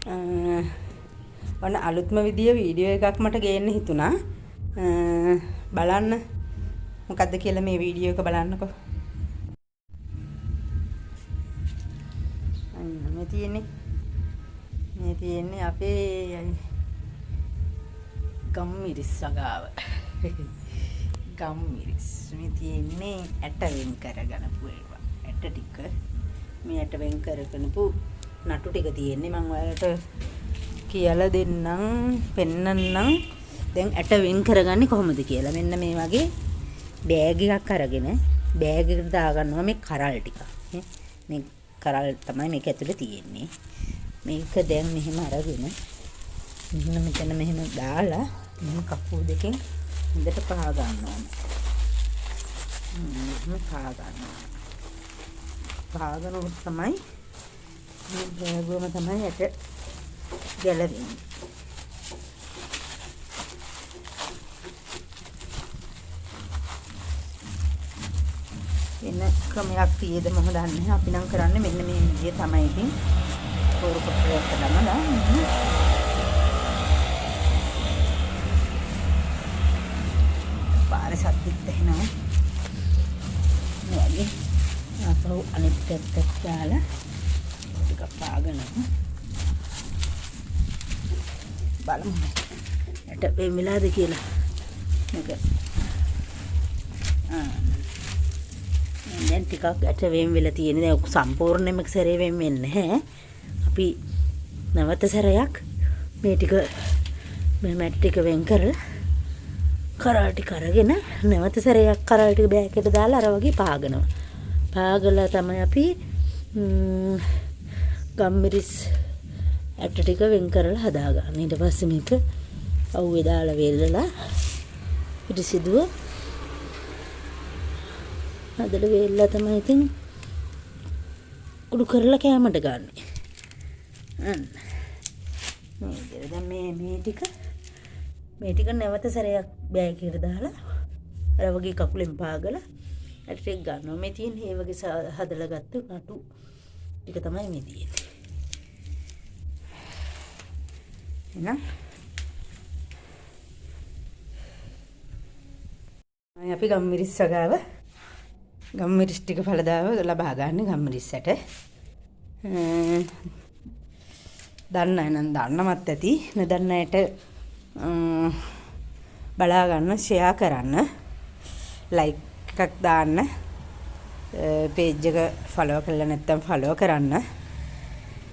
ඔන්න අලුත්ම විදිය වීඩියෝ එකක් මට ගේන්න හිතුණා. බලන්න මොකද්ද කියලා මේ වීඩියෝ එක බලන්නකෝ. අන්න මේ තියෙන්නේ අපේ ගම්මිරිස් සගාව. ගම්මිරිස් මේ තියෙන්නේ ඇට වෙන් කරගනපු ඒවා. ඇට ටික මේ ඇට වෙන් කරගනපු නටු ටික තියෙන්නේ. මම ඔයාලට කියලා දෙන්නම් පෙන්නන්නම් දැන් ඇට වෙන් කරගන්නේ කොහොමද කියලා. මෙන්න මේ වගේ බෑග් එකක් අරගෙන බෑග් එකට දාගන්නවා මේ කරල් ටික. මේ කරල් තමයි මේක ඇතුලේ තියෙන්නේ. මේක දැන් මෙහෙම අරගෙන මෙතන මෙහෙම දාලා මෙහෙම කකුල් දෙකෙන් හොඳට පහ ගන්නවා. මෙහෙම පහ ගන්නවා. පහනකොට තමයි මේ බෑගුවම තමයි ඇට ගැලවෙන්නේ. එන ක්‍රමයක් තියෙද මම දන්නේ නැහැ. අපි නම් කරන්නේ මෙන්න මේ විදිය තමයි. ඉතින් පොර කොටයක් දාලා පාරේ සද්දෙත් එනවා. මේ අපෝ අනිත් පැත්තට දාලා ටිකක් පාගනවා. බලමු ඇට වෙලාද කියලා. මේක දැන් ටිකක් ඇට වෙලා තියෙන. දැන් සම්පූර්ණයෙන්ම සැරේ වෙන්නේ නැහැ. අපි නැවත සැරයක් මේ ටික මේ මැට් ටික වෙන් කරලා කරල් ටික අරගෙන නැවත සැරයක් කරල් ටික බෑග් එකට දාලා අර වගේ පාගනවා. පාගලා තමයි අපි ගම්මිරිස් ඇට ටික වෙන් කරලා හදාගන්න. ඊට පස්සේ මේක අවුවේ දාලා වෙල්ලලා පිටිසිදුව හදලා වෙල්ලලා තමයි ඉතින් කුඩු කරලා කෑමට ගන්න. දැන් මේ ටික නැවත සැරයක් බෑග් එකට දාලා අර වගේ කකුලෙන් පාගලා ඇට ටික ගන්නවා. මේ තියෙන මේ වගේ හදලා ගත්ත නටු ටික තමයි මේ තියෙන්නේ. එහෙනම් අපි ගම්මිරිස් සගාව ගම්මිරිස් ටික ඵලදාව ලබා ගන්න ගම්මිරිස් ඇට. දන්න අය නම් දන්නවත් ඇති. නොදන්න අයට බලා ගන්න, ෂෙයා කරන්න, ලයික් එකක් දාන්න, පේජ් එක ෆලෝ කරලා නැත්නම් ෆලෝ කරන්න.